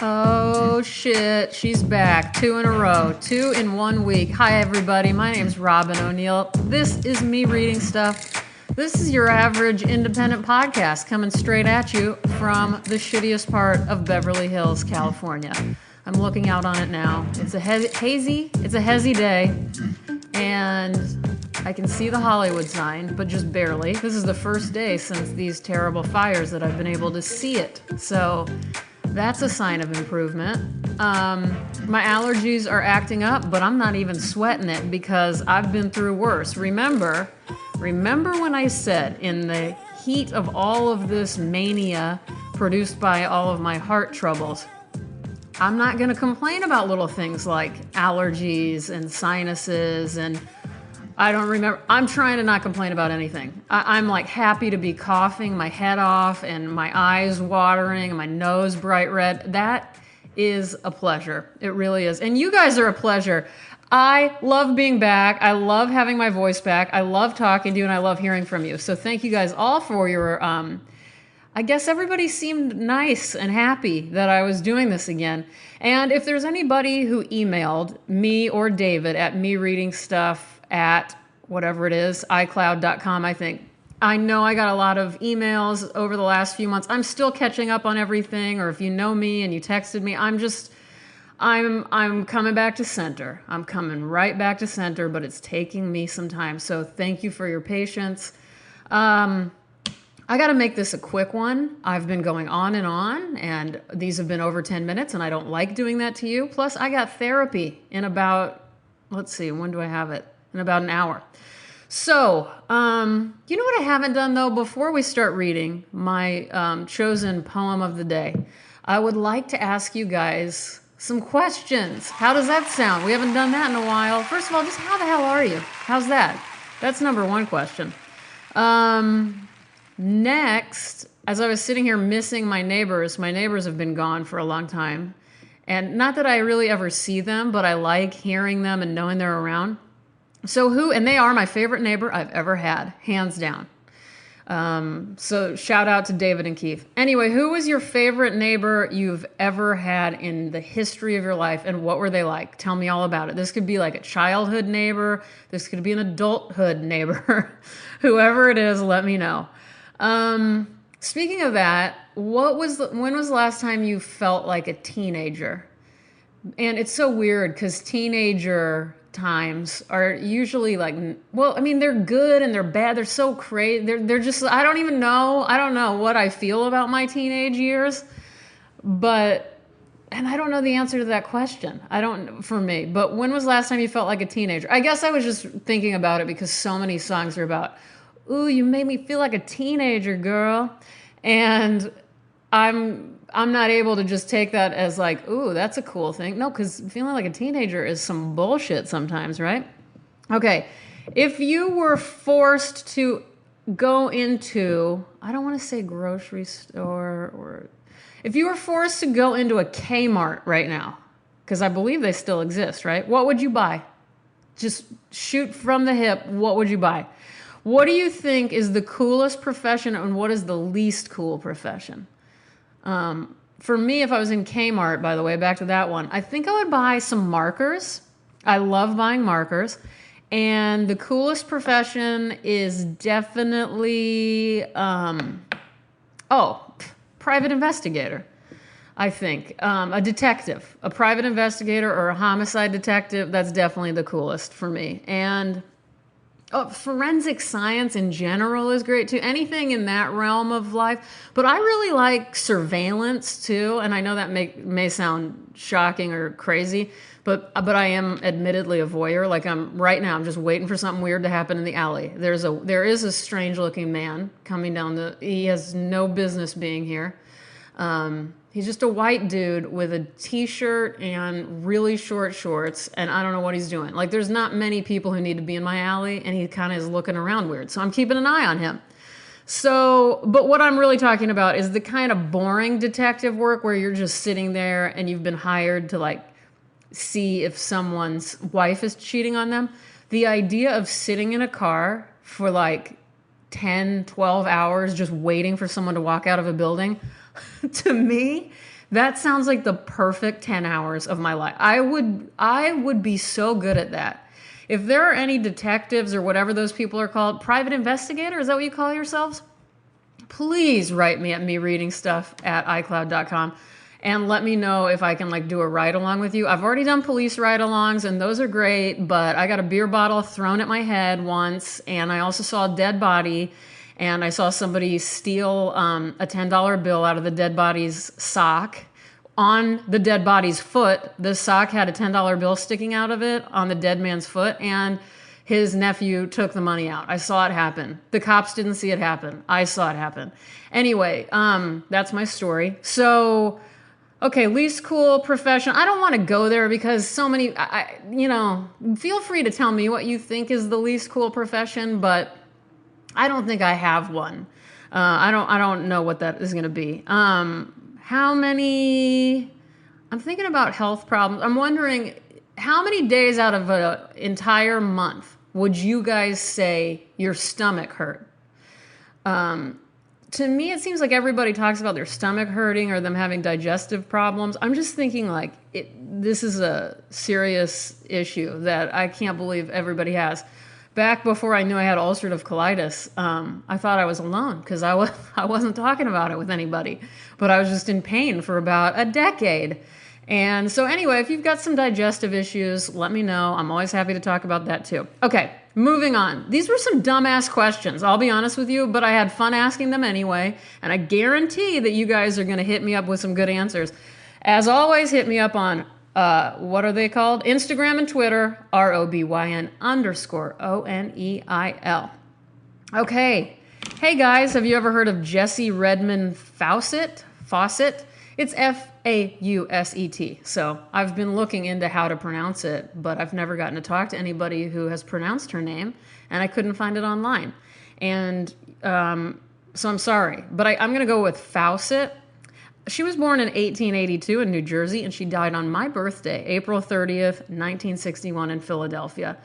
Oh shit, she's back. 2 in a row. 2 in 1 week. Hi everybody, my name's Robin O'Neill. This is me reading stuff. This is your average independent podcast coming straight at you from the shittiest part of Beverly Hills, California. I'm looking out on it now. It's a hazy day, and I can see the Hollywood sign, but just barely. This is the first day since these terrible fires that I've been able to see it. So that's a sign of improvement. My allergies are acting up, but I'm not even sweating it because I've been through worse. Remember when I said in the heat of all of this mania produced by all of my heart troubles, I'm not going to complain about little things like allergies and sinuses and I'm trying to not complain about anything. I'm like happy to be coughing my head off and my eyes watering and my nose bright red. That is a pleasure. It really is. And you guys are a pleasure. I love being back. I love having my voice back. I love talking to you and I love hearing from you. So thank you guys all for your, I guess everybody seemed nice and happy that I was doing this again. And if there's anybody who emailed me or David at mereadingstuff at whatever it is, iCloud.com, I think. I know I got a lot of emails over the last few months. I'm still catching up on everything, or if you know me and you texted me, I'm coming back to center. I'm coming right back to center, but it's taking me some time. So thank you for your patience. I got to make this a quick one. I've been going on, and these have been over 10 minutes, and I don't like doing that to you. Plus, I got therapy in about, let's see, when do I have it? In about an hour. So, you know what I haven't done, though? Before we start reading my chosen poem of the day, I would like to ask you guys some questions. How does that sound? We haven't done that in a while. First of all, just how the hell are you? How's that? That's number one question. Next, as I was sitting here missing my neighbors have been gone for a long time. And not that I really ever see them, but I like hearing them and knowing they're around. And they are my favorite neighbor I've ever had, hands down. So shout out to David and Keith. Anyway, who was your favorite neighbor you've ever had in the history of your life, and what were they like? Tell me all about it. This could be like a childhood neighbor. This could be an adulthood neighbor. Whoever it is, let me know. Speaking of that, when was the last time you felt like a teenager? And it's so weird because teenager times are usually like, well, I mean, they're good and they're bad. They're so crazy. They're just, I don't know what I feel about my teenage years, and I don't know the answer to that question. For me, but when was the last time you felt like a teenager? I guess I was just thinking about it because so many songs are about, ooh, you made me feel like a teenager, girl. And I'm not able to just take that as like, ooh, that's a cool thing. No, because feeling like a teenager is some bullshit sometimes, right? Okay, if you were forced to go into, I don't want to say grocery store, or if you were forced to go into a Kmart right now, because I believe they still exist, right? What would you buy? Just shoot from the hip, what would you buy? What do you think is the coolest profession and what is the least cool profession? For me, if I was in Kmart, by the way, back to that one, I think I would buy some markers. I love buying markers. And the coolest profession is definitely, private investigator, I think. A detective, a private investigator or a homicide detective, that's definitely the coolest for me. And forensic science in general is great too. Anything in that realm of life. But I really like surveillance too. And I know that may sound shocking or crazy, but I am admittedly a voyeur. Like right now, I'm just waiting for something weird to happen in the alley. There is a strange looking man coming down he has no business being here. He's just a white dude with a t-shirt and really short shorts, and I don't know what he's doing. Like, there's not many people who need to be in my alley, and he kind of is looking around weird. So I'm keeping an eye on him. So, but what I'm really talking about is the kind of boring detective work where you're just sitting there and you've been hired to, like, see if someone's wife is cheating on them. The idea of sitting in a car for, like, 10, 12 hours just waiting for someone to walk out of a building, to me, That sounds like the perfect 10 hours of my life. I would be so good at that. If there are any detectives or whatever those people are called, private investigator, is that what you call yourselves? Please write me at mereadingstuff@icloud.com and let me know if I can like do a ride along with you. I've already done police ride alongs and those are great, but I got a beer bottle thrown at my head once, and I also saw a dead body, and I saw somebody steal a $10 bill out of the dead body's sock. On the dead body's foot, the sock had a $10 bill sticking out of it on the dead man's foot, and his nephew took the money out. I saw it happen. The cops didn't see it happen. I saw it happen. Anyway, that's my story. So, okay, least cool profession. I don't want to go there because so many, feel free to tell me what you think is the least cool profession, but I don't think I have one. I don't know what that is going to be. How many, I'm thinking about health problems. I'm wondering how many days out of an entire month would you guys say your stomach hurt? To me, it seems like everybody talks about their stomach hurting or them having digestive problems. I'm just thinking like this is a serious issue that I can't believe everybody has. Back before I knew I had ulcerative colitis, I thought I was alone because I wasn't talking about it with anybody, but I was just in pain for about a decade. And so anyway, if you've got some digestive issues, let me know. I'm always happy to talk about that too. Okay, moving on. These were some dumbass questions, I'll be honest with you, but I had fun asking them anyway, and I guarantee that you guys are going to hit me up with some good answers. As always, hit me up on, what are they called? Instagram and Twitter, ROBYN_ONEIL. Okay. Hey guys, have you ever heard of Jessie Redmon Fauset? It's Fauset. So I've been looking into how to pronounce it, but I've never gotten to talk to anybody who has pronounced her name, and I couldn't find it online. And so I'm sorry, but I'm going to go with Fauset. She was born in 1882 in New Jersey, and she died on my birthday, April 30th, 1961 in Philadelphia.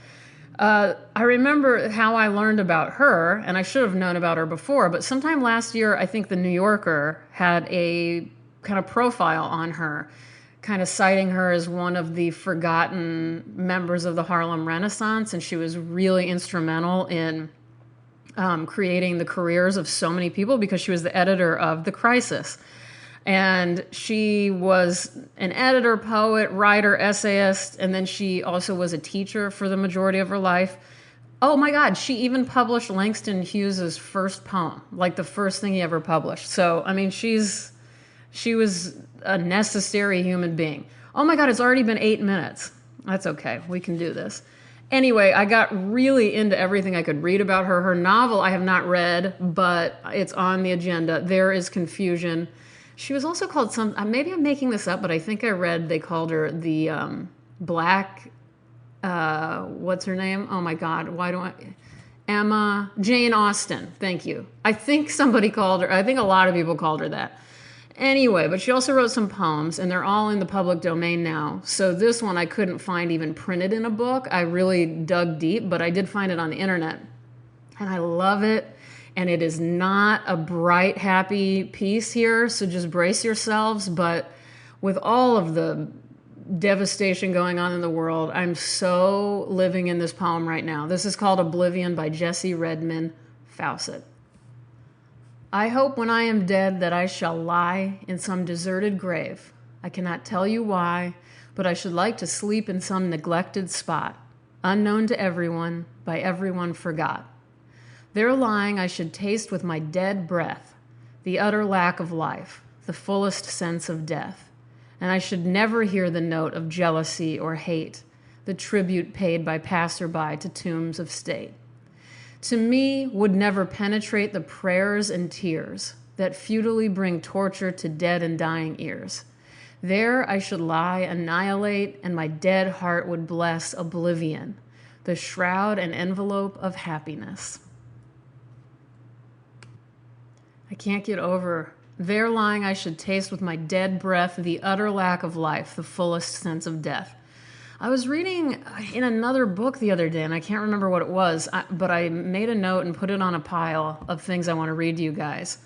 I remember how I learned about her, and I should have known about her before, but sometime last year, I think the New Yorker had a kind of profile on her, kind of citing her as one of the forgotten members of the Harlem Renaissance, and she was really instrumental in creating the careers of so many people because she was the editor of The Crisis. And she was an editor, poet, writer, essayist, and then she also was a teacher for the majority of her life. Oh my God, she even published Langston Hughes's first poem, like the first thing he ever published. So, I mean, she was a necessary human being. Oh my God, it's already been 8 minutes. That's okay. We can do this. Anyway, I got really into everything I could read about her. Her novel I have not read, but it's on the agenda. There is Confusion. She was also called maybe I'm making this up, but I think I read they called her the Black, what's her name? Oh my God, Jane Austen. Thank you. I think somebody called her, I think a lot of people called her that. Anyway, but she also wrote some poems, and they're all in the public domain now. So this one I couldn't find even printed in a book. I really dug deep, but I did find it on the internet. And I love it. And it is not a bright, happy piece here, so just brace yourselves. But with all of the devastation going on in the world, I'm so living in this poem right now. This is called Oblivion by Jessie Redmon Fauset. I hope when I am dead that I shall lie in some deserted grave. I cannot tell you why, but I should like to sleep in some neglected spot, unknown to everyone, by everyone forgot. There lying I should taste with my dead breath the utter lack of life, the fullest sense of death, and I should never hear the note of jealousy or hate, the tribute paid by passerby to tombs of state. To me would never penetrate the prayers and tears that futilely bring torture to dead and dying ears. There I should lie, annihilate, and my dead heart would bless oblivion, the shroud and envelope of happiness. I can't get over. There lying I should taste with my dead breath the utter lack of life, the fullest sense of death. I was reading in another book the other day, and I can't remember what it was, but I made a note and put it on a pile of things I want to read to you guys.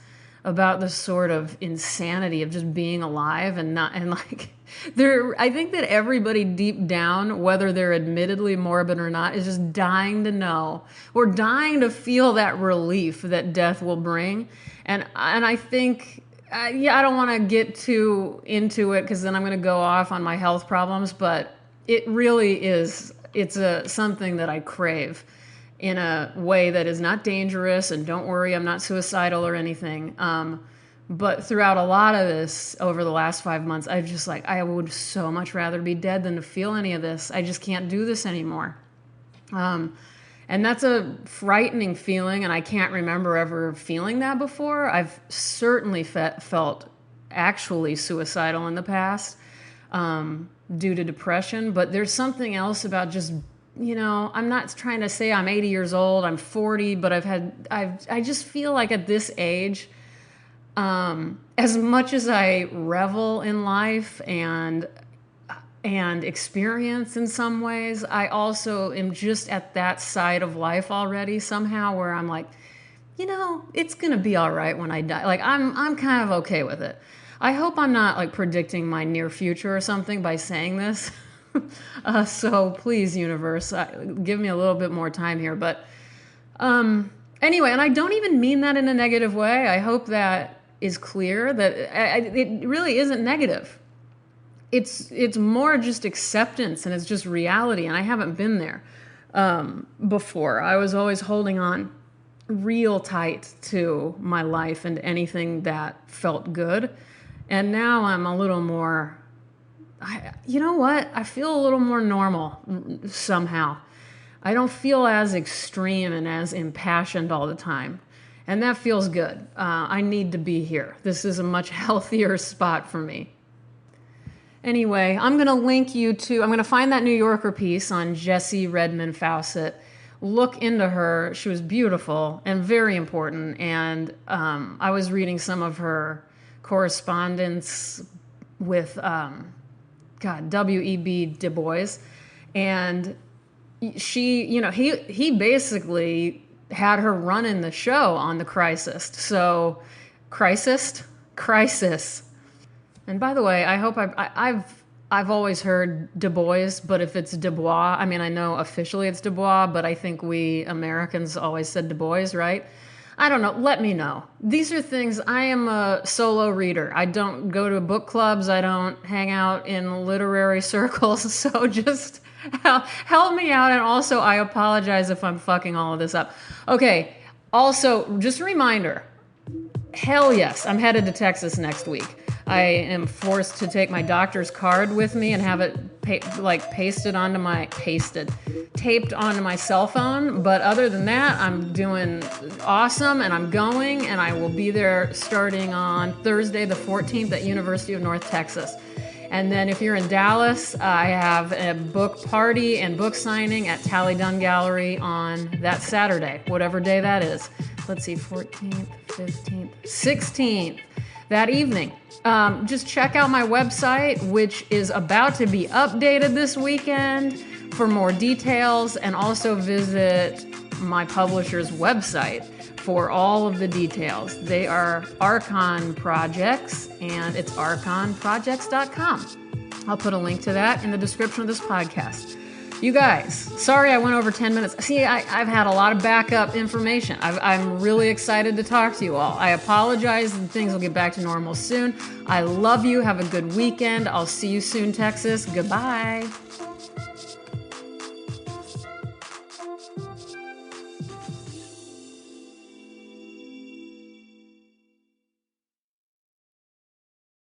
about the sort of insanity of just being alive and not, and like, I think that everybody deep down, whether they're admittedly morbid or not, is just dying to know, or dying to feel that relief that death will bring. And I think, I don't want to get too into it because then I'm going to go off on my health problems, but it really is, it's something that I crave in a way that is not dangerous, and don't worry, I'm not suicidal or anything. But throughout a lot of this over the last 5 months, I've just like, I would so much rather be dead than to feel any of this. I just can't do this anymore. And that's a frightening feeling, and I can't remember ever feeling that before. I've certainly felt actually suicidal in the past due to depression, but there's something else about just, I'm not trying to say I'm 80 years old, I'm 40, but I just feel like at this age, as much as I revel in life and experience in some ways, I also am just at that side of life already somehow where I'm like, it's going to be all right when I die. Like I'm kind of okay with it. I hope I'm not like predicting my near future or something by saying this. So please, universe, give me a little bit more time here. But anyway, and I don't even mean that in a negative way. I hope that is clear, that it really isn't negative. It's more just acceptance, and it's just reality. And I haven't been there before. I was always holding on real tight to my life and anything that felt good. And now I'm a little more, you know what? I feel a little more normal somehow. I don't feel as extreme and as impassioned all the time. And that feels good. I need to be here. This is a much healthier spot for me. Anyway, I'm going to link you to, I'm going to find that New Yorker piece on Jessie Redmon Fauset. Look into her. She was beautiful and very important. And I was reading some of her correspondence with, W.E.B. Du Bois. And she, he basically had her running the show on the Crisis. So, Crisis. And by the way, I hope I've always heard Du Bois, but if it's Du Bois, I mean, I know officially it's Du Bois, but I think we Americans always said Du Bois, right? I don't know. Let me know. These are things, I am a solo reader. I don't go to book clubs. I don't hang out in literary circles. So just help me out. And also, I apologize if I'm fucking all of this up. Okay. Also, just a reminder. Hell yes. I'm headed to Texas next week. I am forced to take my doctor's card with me and have it taped onto my cell phone. But other than that, I'm doing awesome, and I'm going, and I will be there starting on Thursday the 14th at University of North Texas. And then if you're in Dallas, I have a book party and book signing at Tally Dunn Gallery on that Saturday, whatever day that is. Let's see, 14th, 15th, 16th, that evening. Just check out my website, which is about to be updated this weekend for more details, and also visit my publisher's website for all of the details. They are Archon Projects, and it's archonprojects.com. I'll put a link to that in the description of this podcast. You guys, sorry I went over 10 minutes. See, I've had a lot of backup information. I'm really excited to talk to you all. I apologize, and things will get back to normal soon. I love you. Have a good weekend. I'll see you soon, Texas. Goodbye.